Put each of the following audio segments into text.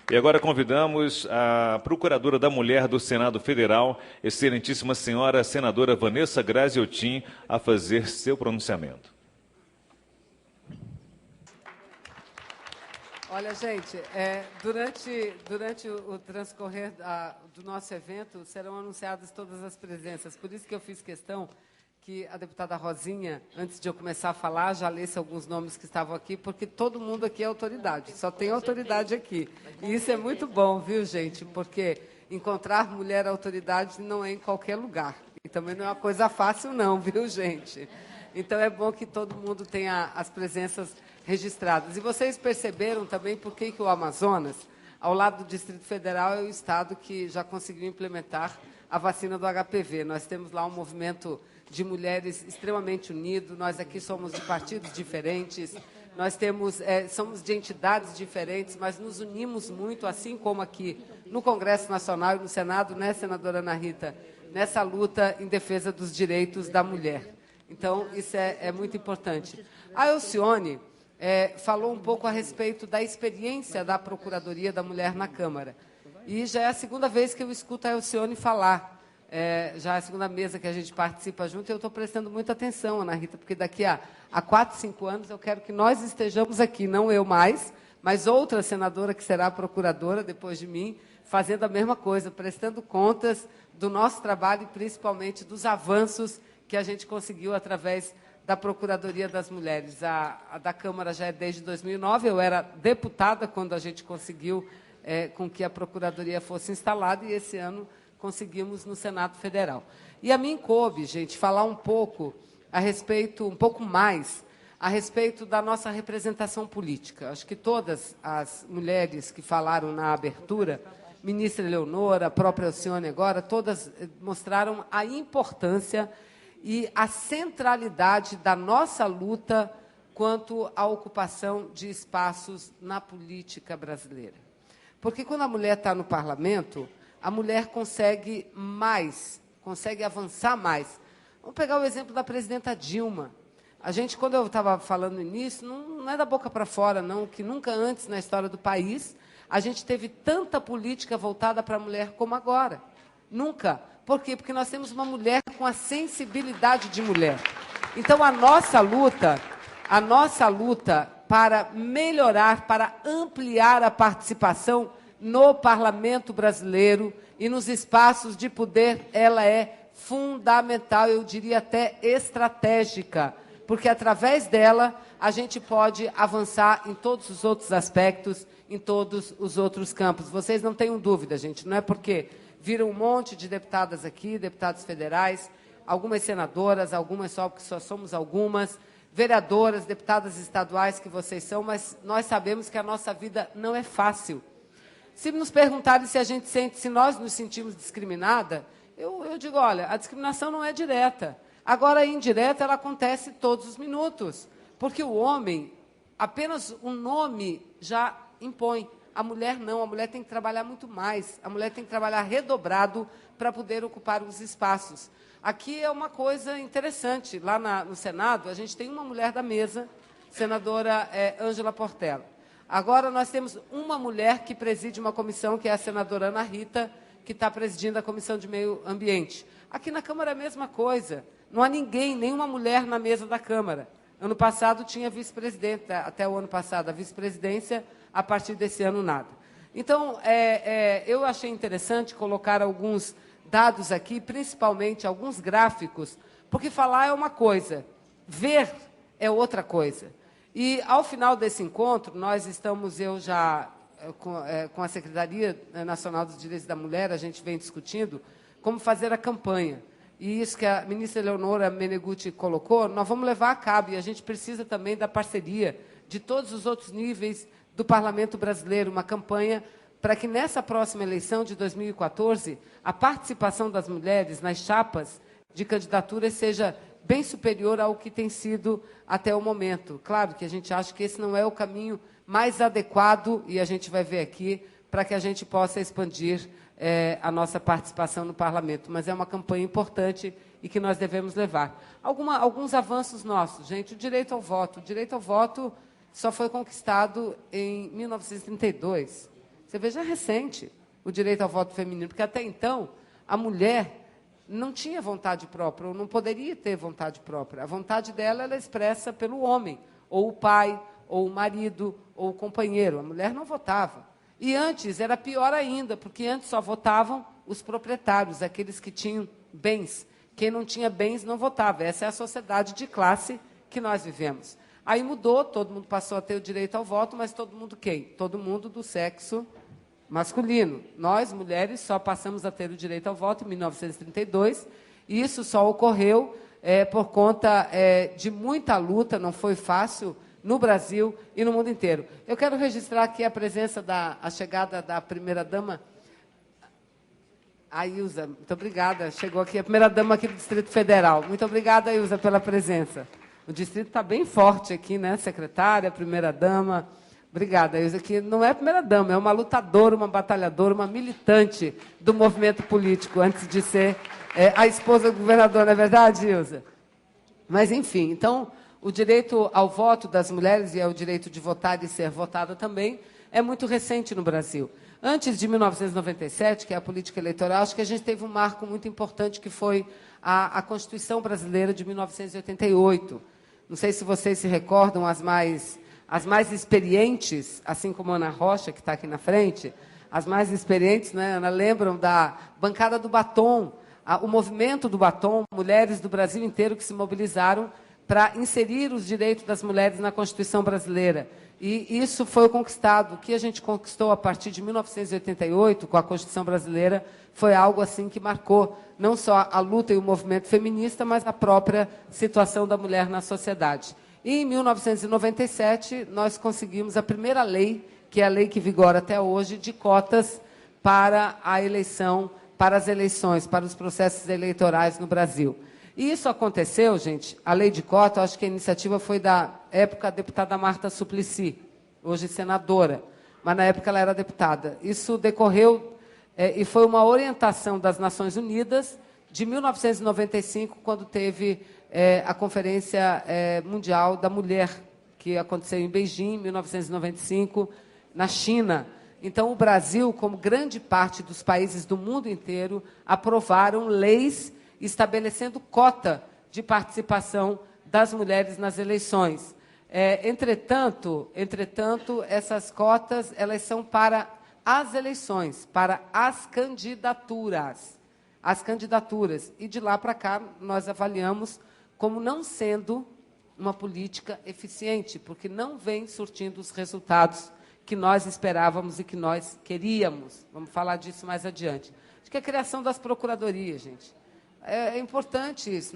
E agora convidamos a Procuradora da Mulher do Senado Federal, excelentíssima senhora senadora Vanessa Graziotin, a fazer seu pronunciamento. Olha, gente, durante o transcorrer do nosso evento serão anunciadas todas as presenças. Por isso que eu fiz questão que a deputada Rosinha, antes de eu começar a falar, já lesse alguns nomes que estavam aqui, porque todo mundo aqui é autoridade, só tem autoridade aqui. E isso é muito bom, viu, gente? Porque encontrar mulher autoridade não é em qualquer lugar. E também não é uma coisa fácil, não, viu, gente? Então, é bom que todo mundo tenha as presenças registradas. E vocês perceberam também por que o Amazonas, ao lado do Distrito Federal, é o estado que já conseguiu implementar a vacina do HPV. Nós temos lá um movimento de mulheres extremamente unido, nós aqui somos de partidos diferentes, nós somos de entidades diferentes, mas nos unimos muito, assim como aqui no Congresso Nacional e no Senado, né, senadora Ana Rita, nessa luta em defesa dos direitos da mulher. Então, isso é muito importante. A Elcione falou um pouco a respeito da experiência da Procuradoria da Mulher na Câmara. E já é a segunda vez que eu escuto a Elcione falar. Já é a segunda mesa que a gente participa junto, e eu estou prestando muita atenção, Ana Rita, porque daqui a 4, 5 anos eu quero que nós estejamos aqui, não eu mais, mas outra senadora que será procuradora depois de mim, fazendo a mesma coisa, prestando contas do nosso trabalho e principalmente dos avanços que a gente conseguiu através da Procuradoria das Mulheres. A da Câmara já é desde 2009, eu era deputada quando a gente conseguiu com que a Procuradoria fosse instalada, e esse ano conseguimos no Senado Federal. E a mim coube, gente, falar um pouco mais a respeito da nossa representação política. Acho que todas as mulheres que falaram na abertura, ministra Eleonora, a própria Elcione agora, todas mostraram a importância e a centralidade da nossa luta quanto à ocupação de espaços na política brasileira. Porque quando a mulher está no parlamento, a mulher consegue avançar mais. Vamos pegar o exemplo da presidenta Dilma. A gente, quando eu estava falando no início, não é da boca para fora, não, que nunca antes na história do país a gente teve tanta política voltada para a mulher como agora. Nunca. Por quê? Porque nós temos uma mulher com a sensibilidade de mulher. Então, a nossa luta para melhorar, para ampliar a participação no parlamento brasileiro e nos espaços de poder, ela é fundamental, eu diria até estratégica, porque através dela a gente pode avançar em todos os outros aspectos, em todos os outros campos. Vocês não tenham dúvida, gente, não é porque viram um monte de deputadas aqui, deputados federais, algumas senadoras, algumas só, porque só somos algumas, vereadoras, deputadas estaduais que vocês são, mas nós sabemos que a nossa vida não é fácil. Se nos perguntarem se nós nos sentimos discriminada, eu digo, olha, a discriminação não é direta. Agora, a indireta, ela acontece todos os minutos, porque o homem, apenas o nome já impõe. A mulher não, a mulher tem que trabalhar muito mais, a mulher tem que trabalhar redobrado para poder ocupar os espaços. Aqui é uma coisa interessante, lá no Senado, a gente tem uma mulher da mesa, senadora Ângela Portela. Agora, nós temos uma mulher que preside uma comissão, que é a senadora Ana Rita, que está presidindo a Comissão de Meio Ambiente. Aqui na Câmara é a mesma coisa. Não há nenhuma mulher na mesa da Câmara. Ano passado tinha vice-presidenta, até o ano passado, a vice-presidência, a partir desse ano, nada. Então, eu achei interessante colocar alguns dados aqui, principalmente alguns gráficos, porque falar é uma coisa, ver é outra coisa. E, ao final desse encontro, nós estamos, com a Secretaria Nacional dos Direitos da Mulher, a gente vem discutindo como fazer a campanha. E isso que a ministra Eleonora Meneguzzi colocou, nós vamos levar a cabo, e a gente precisa também da parceria de todos os outros níveis do Parlamento Brasileiro, uma campanha para que, nessa próxima eleição de 2014, a participação das mulheres nas chapas de candidatura seja bem superior ao que tem sido até o momento. Claro que a gente acha que esse não é o caminho mais adequado, e a gente vai ver aqui, para que a gente possa expandir a nossa participação no parlamento. Mas é uma campanha importante e que nós devemos levar. Alguns avanços nossos, gente. O direito ao voto só foi conquistado em 1932. Você veja, é recente o direito ao voto feminino, porque até então a mulher não tinha vontade própria, ou não poderia ter vontade própria. A vontade dela ela é expressa pelo homem, ou o pai, ou o marido, ou o companheiro. A mulher não votava. E antes era pior ainda, porque antes só votavam os proprietários, aqueles que tinham bens. Quem não tinha bens não votava. Essa é a sociedade de classe que nós vivemos. Aí mudou, todo mundo passou a ter o direito ao voto, mas todo mundo quem? Todo mundo do sexo masculino. Nós, mulheres, só passamos a ter o direito ao voto em 1932, e isso só ocorreu por conta de muita luta, não foi fácil, no Brasil e no mundo inteiro. Eu quero registrar aqui a presença, a chegada da primeira-dama, a Ilza. Muito obrigada. Chegou aqui a primeira-dama aqui do Distrito Federal. Muito obrigada, Ilza, pela presença. O distrito está bem forte aqui, né? Secretária, primeira-dama. Obrigada, Ilza, que não é primeira-dama, é uma lutadora, uma batalhadora, uma militante do movimento político, antes de ser a esposa do governador, não é verdade, Ilza? Mas, enfim, então, o direito ao voto das mulheres e ao direito de votar e ser votada também é muito recente no Brasil. Antes de 1997, que é a política eleitoral, acho que a gente teve um marco muito importante, que foi a Constituição Brasileira de 1988. Não sei se vocês se recordam, as mais experientes, assim como a Ana Rocha, que está aqui na frente, as mais experientes, né, Ana, lembram da bancada do batom, o movimento do batom, mulheres do Brasil inteiro que se mobilizaram para inserir os direitos das mulheres na Constituição brasileira. E isso foi conquistado. O que a gente conquistou a partir de 1988, com a Constituição brasileira, foi algo assim que marcou não só a luta e o movimento feminista, mas a própria situação da mulher na sociedade. E, em 1997, nós conseguimos a primeira lei, que é a lei que vigora até hoje, de cotas para a eleição, para as eleições, para os processos eleitorais no Brasil. E isso aconteceu, gente, a lei de cota, eu acho que a iniciativa foi da época a deputada Marta Suplicy, hoje senadora, mas na época ela era deputada. Isso decorreu e foi uma orientação das Nações Unidas de 1995, quando teve a Conferência Mundial da Mulher, que aconteceu em Beijing, em 1995, na China. Então, o Brasil, como grande parte dos países do mundo inteiro, aprovaram leis estabelecendo cota de participação das mulheres nas eleições. Entretanto, essas cotas elas são para as eleições, para as candidaturas. As candidaturas. E, de lá para cá, nós avaliamos como não sendo uma política eficiente, porque não vem surtindo os resultados que nós esperávamos e que nós queríamos. Vamos falar disso mais adiante. Acho que a criação das procuradorias, gente. É importante isso,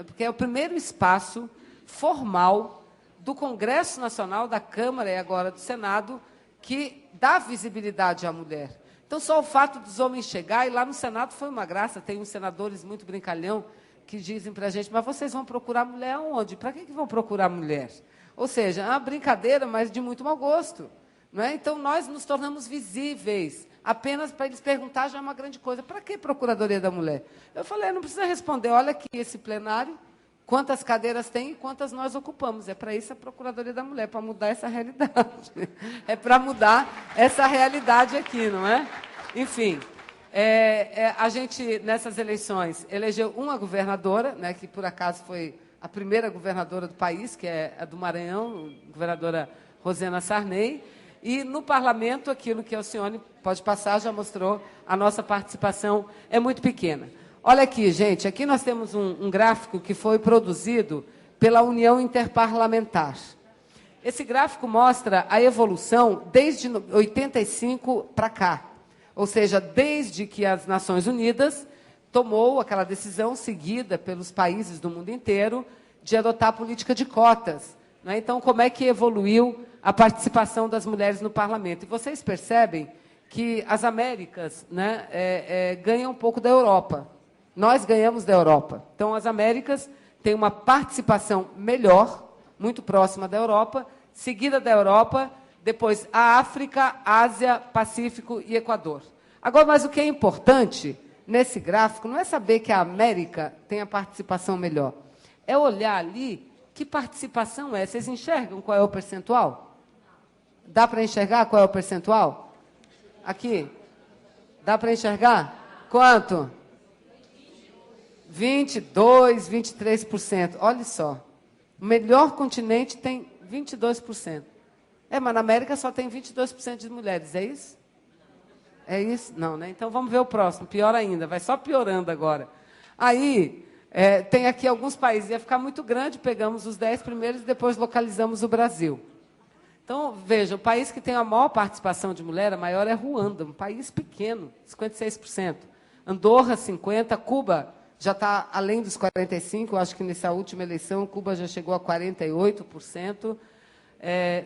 porque é o primeiro espaço formal do Congresso Nacional, da Câmara e agora do Senado, que dá visibilidade à mulher. Então, só o fato dos homens chegar, e lá no Senado foi uma graça, tem uns senadores muito brincalhão que dizem para a gente, mas vocês vão procurar mulher aonde? Para que vão procurar mulher? Ou seja, é uma brincadeira, mas de muito mau gosto. Não é? Então, nós nos tornamos visíveis. Apenas para eles perguntar já é uma grande coisa. Para que Procuradoria da Mulher? Eu falei, não precisa responder. Olha aqui esse plenário, quantas cadeiras tem e quantas nós ocupamos. É para isso a Procuradoria da Mulher, para mudar essa realidade. É para mudar essa realidade aqui, não é? Enfim, a gente, nessas eleições, elegeu uma governadora, né, que, por acaso, foi a primeira governadora do país, que é a do Maranhão, a governadora Rosena Sarney. E, no parlamento, aquilo que a Alcione pode passar, já mostrou, a nossa participação é muito pequena. Olha aqui, gente, aqui nós temos um gráfico que foi produzido pela União Interparlamentar. Esse gráfico mostra a evolução desde 85 para cá, ou seja, desde que as Nações Unidas tomou aquela decisão seguida pelos países do mundo inteiro de adotar a política de cotas. Né? Então, como é que evoluiu a participação das mulheres no parlamento? E vocês percebem que as Américas, né, ganham um pouco da Europa. Nós ganhamos da Europa. Então, as Américas têm uma participação melhor, muito próxima da Europa, seguida da Europa, depois a África, Ásia, Pacífico e Equador. Agora, mas o que é importante nesse gráfico não é saber que a América tem a participação melhor, é olhar ali que participação é. Vocês enxergam qual é o percentual? Dá para enxergar qual é o percentual? Aqui. Dá para enxergar? Quanto? 22, 23%. Olha só. O melhor continente tem 22%. Mas na América só tem 22% de mulheres, é isso? É isso? Não, né? Então vamos ver o próximo. Pior ainda, vai só piorando agora. Aí, tem aqui alguns países. Ia ficar muito grande, pegamos os 10 primeiros e depois localizamos o Brasil. Então, veja, o país que tem a maior participação de mulher, a maior é Ruanda, um país pequeno, 56%. Andorra, 50%. Cuba já está além dos 45%. Eu acho que nessa última eleição, Cuba já chegou a 48%.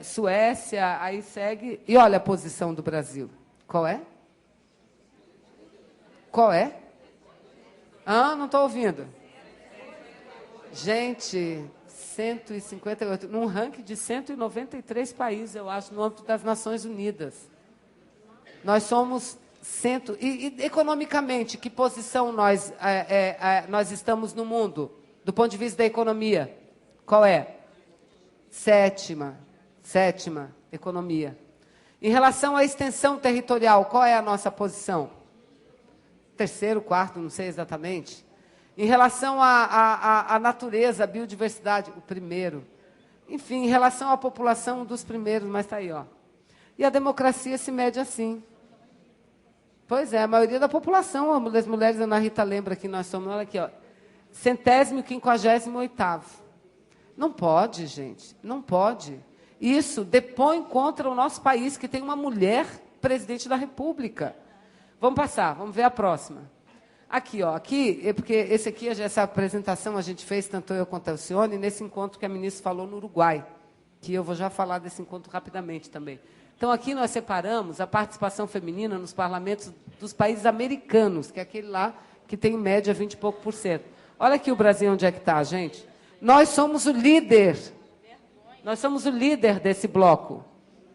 Suécia, aí segue. E olha a posição do Brasil. Qual é? Qual é? Não estou ouvindo. Gente, 158, num ranking de 193 países, eu acho, no âmbito das Nações Unidas. Nós somos e economicamente, que posição nós estamos no mundo, do ponto de vista da economia? Qual é? Sétima economia. Em relação à extensão territorial, qual é a nossa posição? Terceiro, quarto, não sei exatamente. Em relação à natureza, à biodiversidade, o primeiro. Enfim, em relação à população, um dos primeiros, mas está aí, ó. E a democracia se mede assim. Pois é, a maioria da população, das mulheres, a Ana Rita lembra que nós somos, olha aqui, ó, 158º. Não pode, gente, não pode. Isso depõe contra o nosso país, que tem uma mulher presidente da República. Vamos passar, vamos ver a próxima. Aqui, ó, porque essa apresentação a gente fez, tanto eu quanto a Alcione, nesse encontro que a ministra falou no Uruguai, que eu vou já falar desse encontro rapidamente também. Então, aqui nós separamos a participação feminina nos parlamentos dos países americanos, que é aquele lá que tem, em média, 20 e pouco por cento. Olha aqui o Brasil, onde é que está, gente. Nós somos o líder. Nós somos o líder desse bloco.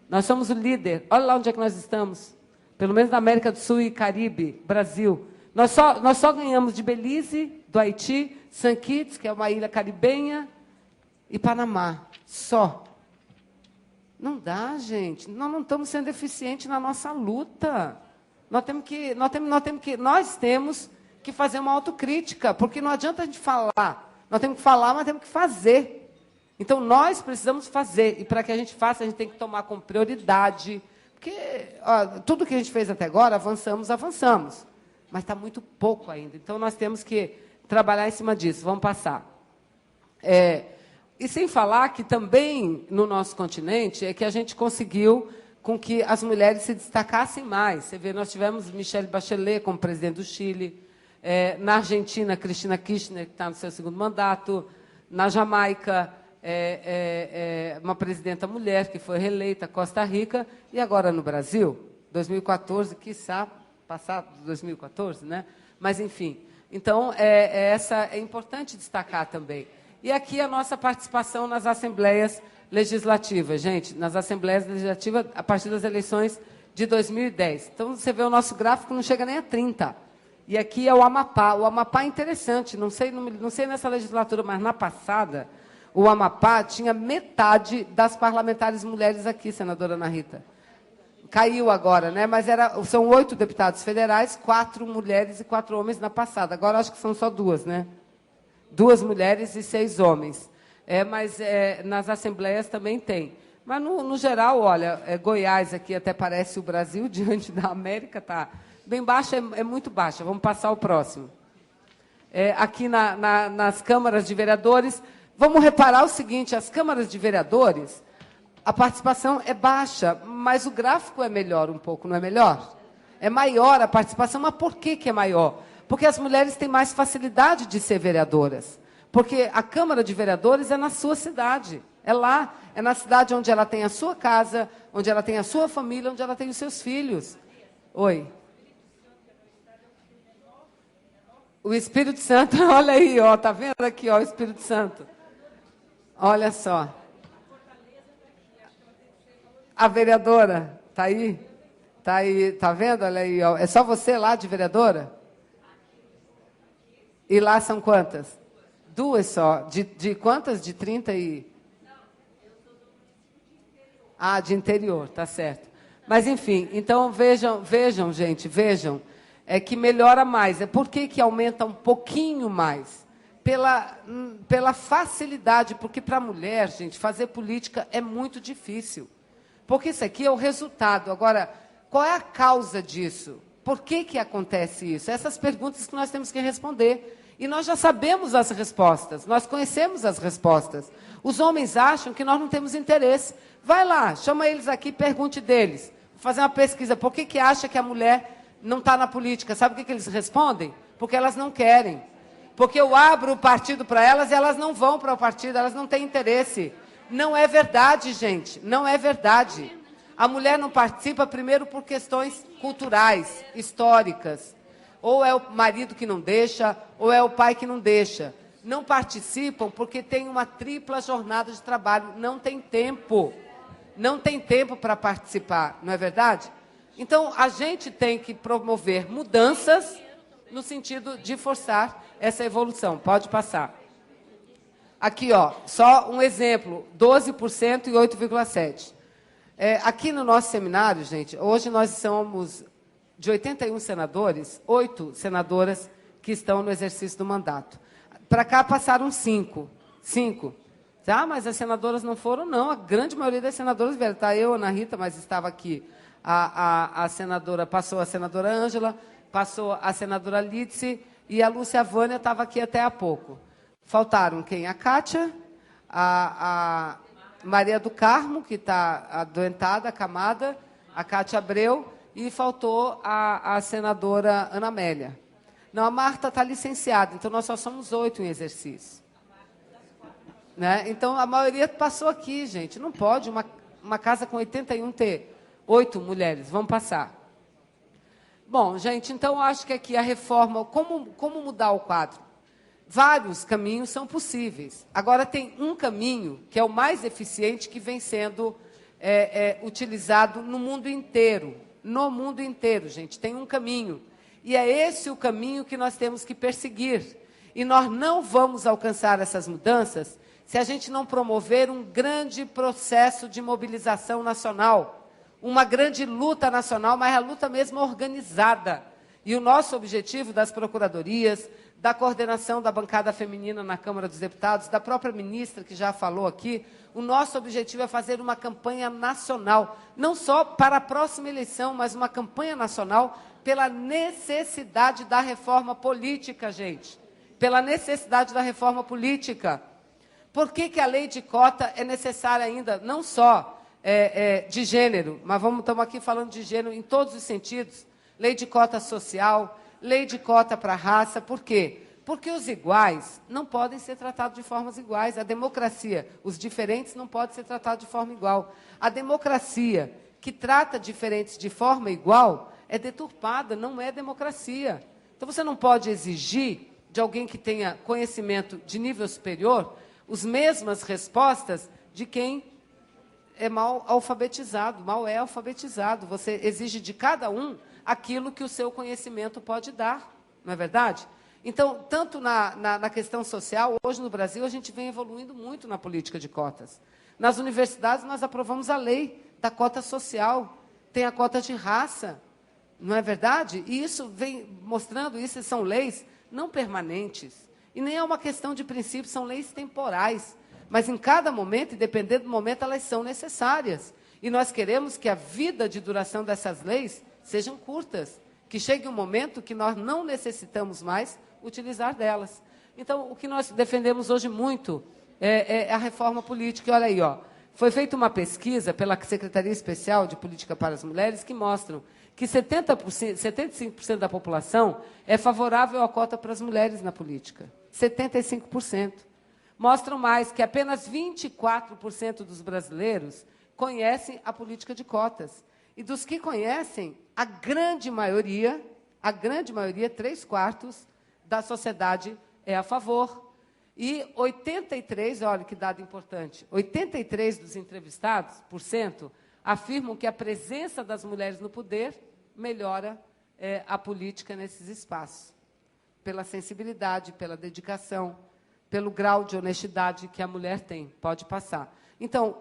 Nós somos o líder. Olha lá onde é que nós estamos. Pelo menos na América do Sul e Caribe, Brasil. Nós só ganhamos de Belize, do Haiti, St. Kitts, que é uma ilha caribenha, e Panamá. Só. Não dá, gente. Nós não estamos sendo eficientes na nossa luta. Nós temos que fazer uma autocrítica, porque não adianta a gente falar. Nós temos que falar, mas temos que fazer. Então, nós precisamos fazer. E para que a gente faça, a gente tem que tomar como prioridade. Porque tudo que a gente fez até agora, avançamos. Mas está muito pouco ainda. Então, nós temos que trabalhar em cima disso. Vamos passar. E sem falar que também, no nosso continente, é que a gente conseguiu com que as mulheres se destacassem mais. Você vê, nós tivemos Michelle Bachelet como presidente do Chile, na Argentina, Cristina Kirchner, que está no seu segundo mandato, na Jamaica, uma presidenta mulher, que foi reeleita, Costa Rica, e agora no Brasil, 2014, quiçá, passado 2014, né? Mas, enfim. Então, é importante destacar também. E aqui a nossa participação nas assembleias legislativas, gente, nas assembleias legislativas a partir das eleições de 2010. Então, você vê o nosso gráfico não chega nem a 30. E aqui é o Amapá. O Amapá é interessante, não sei nessa legislatura, mas na passada, o Amapá tinha metade das parlamentares mulheres aqui, senadora Ana Rita. Caiu agora, né? Mas são 8 deputados federais, 4 mulheres e 4 homens na passada. Agora acho que são só 2, né? 2 mulheres e 6 homens. Mas nas assembleias também tem. Mas, no geral, olha, Goiás aqui até parece o Brasil, diante da América, está bem baixa, é muito baixa. Vamos passar ao próximo. Aqui nas câmaras de vereadores, vamos reparar o seguinte, as câmaras de vereadores, a participação é baixa, mas o gráfico é melhor um pouco, não é melhor? É maior a participação, mas por que é maior? Porque as mulheres têm mais facilidade de ser vereadoras. Porque a Câmara de Vereadores é na sua cidade. É lá, é na cidade onde ela tem a sua casa, onde ela tem a sua família, onde ela tem os seus filhos. Oi. O Espírito Santo, olha aí, ó, tá vendo aqui, ó, o Espírito Santo. Olha só. A vereadora, tá aí? Tá aí, tá vendo? Olha aí, ó. É só você lá de vereadora? E lá são quantas? 2 só. De quantas? De 30 e... Ah, de interior, tá certo. Mas, enfim, então vejam, gente, é que melhora mais. Por que aumenta um pouquinho mais? Pela facilidade, porque para a mulher, gente, fazer política é muito difícil. Porque isso aqui é o resultado. Agora, qual é a causa disso? Por que acontece isso? Essas perguntas que nós temos que responder. E nós já sabemos as respostas, nós conhecemos as respostas. Os homens acham que nós não temos interesse. Vai lá, chama eles aqui, pergunte deles. Vou fazer uma pesquisa. Por que acha que a mulher não está na política? Sabe o que eles respondem? Porque elas não querem. Porque eu abro o partido para elas e elas não vão para o partido, elas não têm interesse. Não é verdade, gente, não é verdade. A mulher não participa, primeiro, por questões culturais, históricas. Ou é o marido que não deixa, ou é o pai que não deixa. Não participam porque tem uma tripla jornada de trabalho, não tem tempo. Não tem tempo para participar, não é verdade? Então, a gente tem que promover mudanças no sentido de forçar essa evolução. Pode passar. Aqui, ó, só um exemplo, 12% e 8,7%. Aqui no nosso seminário, gente, hoje nós somos de 81 senadores, 8 senadoras que estão no exercício do mandato. Para cá passaram 5. Ah, mas as senadoras não foram? Não, a grande maioria das senadoras vieram. Tá, eu, Ana Rita, mas estava aqui. A senadora, passou a senadora Ângela, passou a senadora Lídice e a Lúcia Vânia estava aqui até há pouco. Faltaram quem? A Kátia, a Maria do Carmo, que está adoentada, acamada, a Kátia Abreu, e faltou a senadora Ana Amélia. Não, a Marta está licenciada, então nós só somos 8 em exercício. Né? Então, a maioria passou aqui, gente. Não pode uma casa com 81 ter 8 mulheres. Vamos passar. Bom, gente, então eu acho que aqui a reforma, como mudar o quadro? Vários caminhos são possíveis. Agora, tem um caminho que é o mais eficiente, que vem sendo utilizado no mundo inteiro. No mundo inteiro, gente, tem um caminho. E é esse o caminho que nós temos que perseguir. E nós não vamos alcançar essas mudanças se a gente não promover um grande processo de mobilização nacional, uma grande luta nacional, mas a luta mesmo organizada. E o nosso objetivo das procuradorias, da coordenação da bancada feminina na Câmara dos Deputados, da própria ministra, que já falou aqui, o nosso objetivo é fazer uma campanha nacional, não só para a próxima eleição, mas uma campanha nacional pela necessidade da reforma política, gente. Pela necessidade da reforma política. Por que a lei de cota é necessária ainda, não só de gênero, mas estamos aqui falando de gênero em todos os sentidos, lei de cota social, lei de cota para raça. Por quê? Porque os iguais não podem ser tratados de formas iguais. A democracia, os diferentes não podem ser tratados de forma igual. A democracia que trata diferentes de forma igual é deturpada, não é democracia. Então, você não pode exigir de alguém que tenha conhecimento de nível superior as mesmas respostas de quem é mal é alfabetizado. Você exige de cada um aquilo que o seu conhecimento pode dar, não é verdade? Então, tanto na questão social, hoje no Brasil, a gente vem evoluindo muito na política de cotas. Nas universidades, nós aprovamos a lei da cota social, tem a cota de raça, não é verdade? E isso vem mostrando, isso são leis não permanentes. E nem é uma questão de princípio, são leis temporais. Mas, em cada momento, e dependendo do momento, elas são necessárias. E nós queremos que a vida de duração dessas leis sejam curtas, que chegue um momento que nós não necessitamos mais utilizar delas. Então, o que nós defendemos hoje muito é a reforma política. E olha aí, ó, foi feita uma pesquisa pela Secretaria Especial de Política para as Mulheres que mostram que 75% da população é favorável à cota para as mulheres na política. 75%. Mostram mais que apenas 24% dos brasileiros conhecem a política de cotas. E dos que conhecem, a grande maioria, 3/4 da sociedade é a favor. E 83, olha que dado importante, 83% dos entrevistados, afirmam que a presença das mulheres no poder melhora a política nesses espaços. Pela sensibilidade, pela dedicação, pelo grau de honestidade que a mulher tem. Pode passar. Então,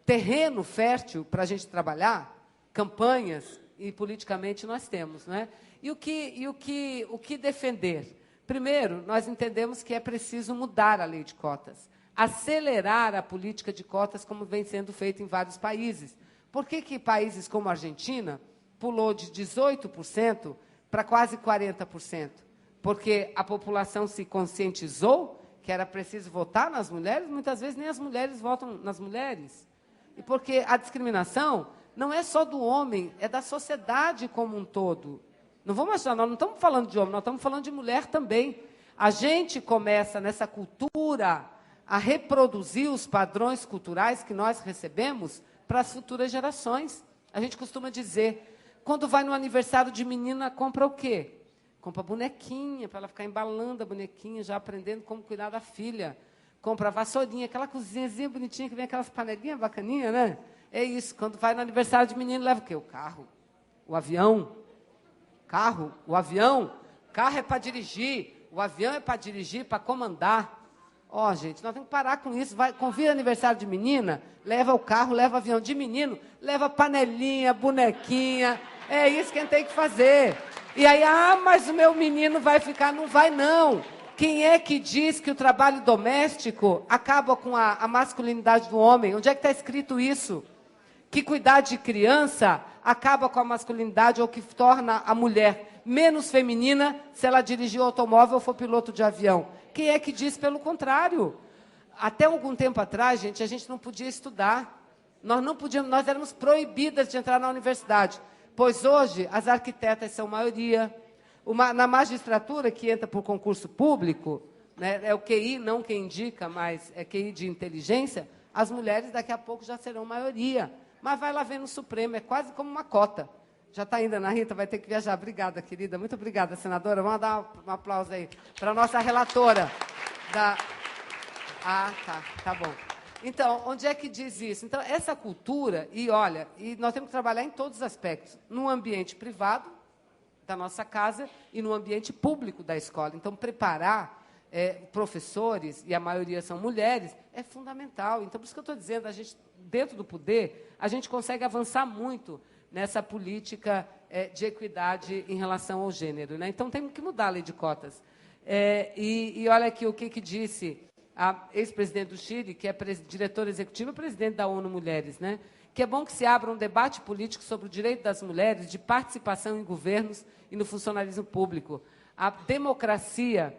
terreno fértil para a gente trabalhar campanhas e politicamente nós temos, não é? E o que defender? Primeiro, nós entendemos que é preciso mudar a lei de cotas, acelerar a política de cotas, como vem sendo feito em vários países. Por que países como a Argentina pulou de 18% para quase 40%? Porque a população se conscientizou que era preciso votar nas mulheres, muitas vezes nem as mulheres votam nas mulheres. E porque a discriminação não é só do homem, é da sociedade como um todo. Não vamos achar, nós não estamos falando de homem, nós estamos falando de mulher também. A gente começa nessa cultura a reproduzir os padrões culturais que nós recebemos para as futuras gerações. A gente costuma dizer, quando vai no aniversário de menina, compra o quê? Compra bonequinha, para ela ficar embalando a bonequinha, já aprendendo como cuidar da filha. Compra a vassourinha, aquela cozinhazinha bonitinha, que vem aquelas panelinhas bacaninhas, né? É isso, quando vai no aniversário de menino, leva o quê? O carro, o avião. Carro, o avião. Carro é para dirigir, o avião é para dirigir, para comandar. Ó, gente, nós temos que parar com isso. Convida aniversário de menina, leva o carro, leva o avião. De menino, leva panelinha, bonequinha. É isso que a gente tem que fazer. E aí, mas o meu menino vai ficar. Não vai, não. Quem é que diz que o trabalho doméstico acaba com a masculinidade do homem? Onde é que está escrito isso? Que cuidar de criança acaba com a masculinidade ou que torna a mulher menos feminina se ela dirigir o automóvel ou for piloto de avião? Quem é que diz pelo contrário? Até algum tempo atrás, gente, a gente não podia estudar. Nós éramos proibidas de entrar na universidade. Pois hoje, as arquitetas são maioria. Na magistratura, que entra por concurso público, né, é o QI, não quem indica, mas é QI de inteligência, as mulheres daqui a pouco já serão maioria. Mas vai lá ver no Supremo, é quase como uma cota. Já está ainda, Ana Rita, vai ter que viajar. Obrigada, querida. Muito obrigada, senadora. Vamos dar um aplauso aí para a nossa relatora. Tá bom. Então, onde é que diz isso? Então, essa cultura, e nós temos que trabalhar em todos os aspectos. No ambiente privado da nossa casa e no ambiente público da escola. Então, preparar professores, e a maioria são mulheres, é fundamental. Então, por isso que eu estou dizendo, a gente, dentro do poder, a gente consegue avançar muito nessa política de equidade em relação ao gênero, né? Então, temos que mudar a lei de cotas. E olha aqui o que disse a ex-presidente do Chile, que é diretora executiva e presidente da ONU Mulheres, né? Que é bom que se abra um debate político sobre o direito das mulheres de participação em governos e no funcionalismo público. A democracia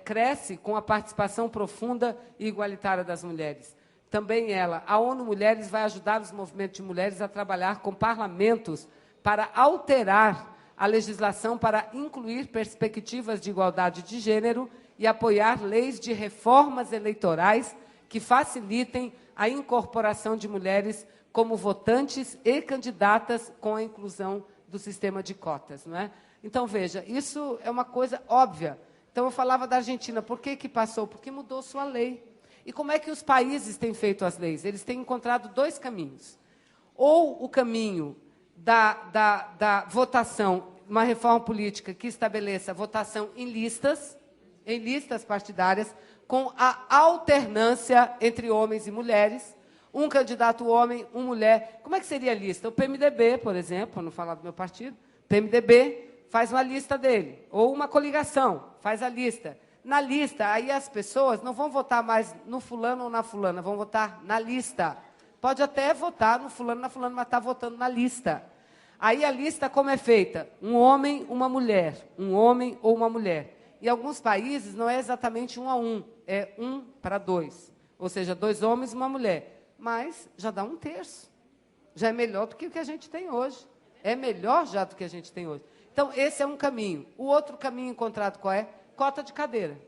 cresce com a participação profunda e igualitária das mulheres. Também a ONU Mulheres vai ajudar os movimentos de mulheres a trabalhar com parlamentos para alterar a legislação para incluir perspectivas de igualdade de gênero e apoiar leis de reformas eleitorais que facilitem a incorporação de mulheres como votantes e candidatas com a inclusão do sistema de cotas, não é? Então, veja, isso é uma coisa óbvia. Então, eu falava da Argentina. Por que passou? Porque mudou sua lei. E como é que os países têm feito as leis? Eles têm encontrado dois caminhos. Ou o caminho da votação, uma reforma política que estabeleça votação em listas partidárias, com a alternância entre homens e mulheres, um candidato homem, uma mulher. Como é que seria a lista? O PMDB, por exemplo, para não falar do meu partido, o PMDB faz uma lista dele, ou uma coligação, faz a lista. Na lista, aí as pessoas não vão votar mais no fulano ou na fulana, vão votar na lista. Pode até votar no fulano, na fulana, mas está votando na lista. Aí a lista como é feita? Um homem, uma mulher. Um homem ou uma mulher. Em alguns países não é exatamente 1 a 1, é 1 para 2. Ou seja, 2 homens e uma mulher. Mas já dá 1/3. Já é melhor do que o que a gente tem hoje. É melhor já do que a gente tem hoje. Então, esse é um caminho. O outro caminho encontrado qual é? Cota de cadeira.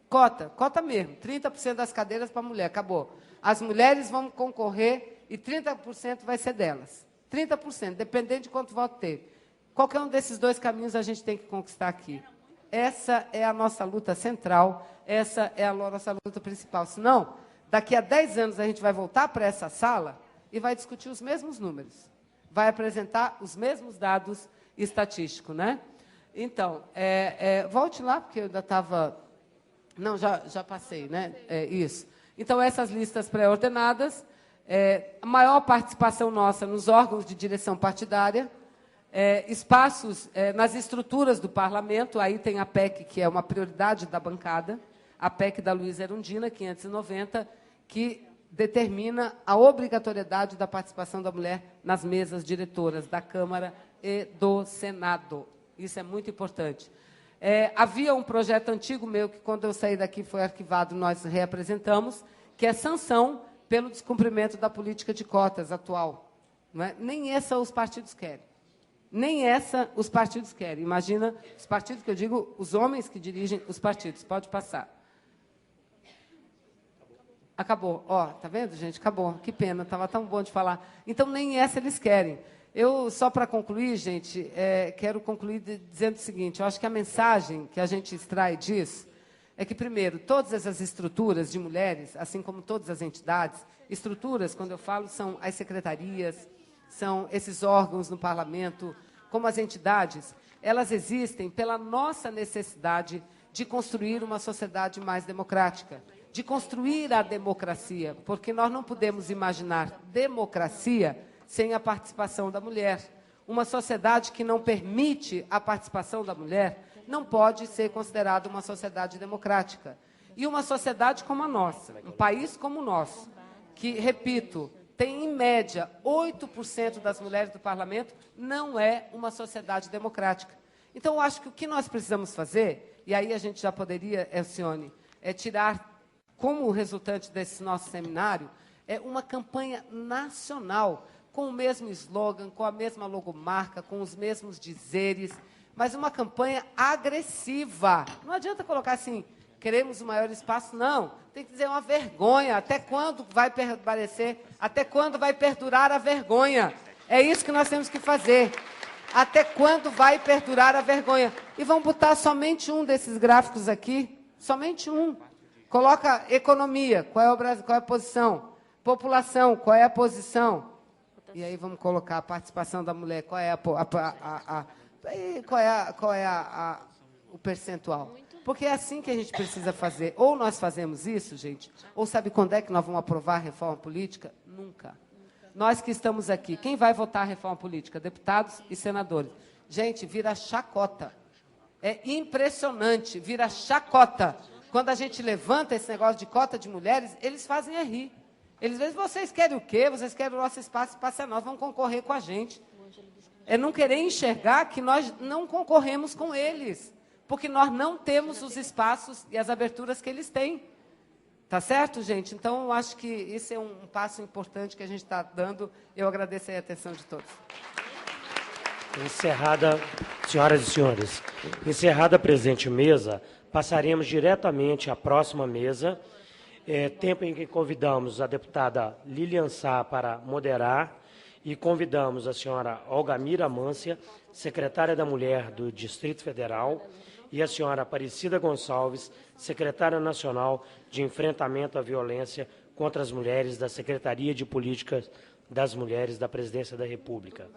Cota mesmo. 30% das cadeiras para a mulher, acabou. As mulheres vão concorrer e 30% vai ser delas. 30%, dependendo de quanto voto teve. Qualquer um desses dois caminhos a gente tem que conquistar aqui. Essa é a nossa luta central, essa é a nossa luta principal. Senão, daqui a 10 anos a gente vai voltar para essa sala e vai discutir os mesmos números. Vai apresentar os mesmos dados estatísticos, né? Então, volte lá, porque eu ainda estava... Não, já passei, né? Isso. Então, essas listas pré-ordenadas, A maior participação nossa nos órgãos de direção partidária, espaços nas estruturas do parlamento, aí tem a PEC, que é uma prioridade da bancada, a PEC da Luísa Erundina, 590, que determina a obrigatoriedade da participação da mulher nas mesas diretoras da Câmara e do Senado. Isso é muito importante. Havia um projeto antigo meu, que quando eu saí daqui foi arquivado, nós reapresentamos, que é sanção pelo descumprimento da política de cotas atual. Não é? Nem essa os partidos querem. Nem essa os partidos querem. Imagina, os partidos que eu digo, os homens que dirigem os partidos. Pode passar. Acabou. Ó, tá vendo, gente? Acabou. Que pena, estava tão bom de falar. Então, nem essa eles querem. Eu, só para concluir, gente, quero concluir dizendo o seguinte, eu acho que a mensagem que a gente extrai disso é que, primeiro, todas essas estruturas de mulheres, assim como todas as entidades, estruturas, quando eu falo, são as secretarias, são esses órgãos no parlamento, como as entidades, elas existem pela nossa necessidade de construir uma sociedade mais democrática, de construir a democracia, porque nós não podemos imaginar democracia sem a participação da mulher. Uma sociedade que não permite a participação da mulher não pode ser considerada uma sociedade democrática. E uma sociedade como a nossa, um país como o nosso, que, repito, tem, em média, 8% das mulheres do parlamento, não é uma sociedade democrática. Então, eu acho que o que nós precisamos fazer, e aí a gente já poderia, Elcione, tirar como resultante desse nosso seminário, uma campanha nacional, com o mesmo slogan, com a mesma logomarca, com os mesmos dizeres, mas uma campanha agressiva. Não adianta colocar assim, queremos o maior espaço, não. Tem que dizer uma vergonha. Até quando vai permanecer? Até quando vai perdurar a vergonha? É isso que nós temos que fazer. Até quando vai perdurar a vergonha? E vamos botar somente um desses gráficos aqui, somente um. Coloca economia, qual é o Brasil, qual é a posição? População, qual é a posição? E aí vamos colocar a participação da mulher, qual é o percentual? Porque é assim que a gente precisa fazer. Ou nós fazemos isso, gente, ou sabe quando é que nós vamos aprovar a reforma política? Nunca. Nós que estamos aqui, quem vai votar a reforma política? Deputados e senadores. Gente, vira chacota. É impressionante, vira chacota. Quando a gente levanta esse negócio de cota de mulheres, eles fazem rir. Eles dizem, vocês querem o quê? Vocês querem o nosso espaço, espaço é nosso, vão concorrer com a gente. É não querer enxergar que nós não concorremos com eles, porque nós não temos os espaços e as aberturas que eles têm. Tá certo, gente? Então, eu acho que esse é um passo importante que a gente está dando. Eu agradeço a atenção de todos. Encerrada, senhoras e senhores, encerrada a presente mesa, passaremos diretamente à próxima mesa, tempo em que convidamos a deputada Lilian Sá para moderar e convidamos a senhora Olgamira Mância, secretária da Mulher do Distrito Federal, e a senhora Aparecida Gonçalves, secretária nacional de enfrentamento à violência contra as mulheres da Secretaria de Políticas das Mulheres da Presidência da República.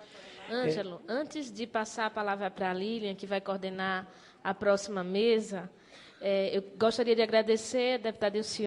Ângelo, antes de passar a palavra para a Lilian, que vai coordenar a próxima mesa, eu gostaria de agradecer a deputada Elcione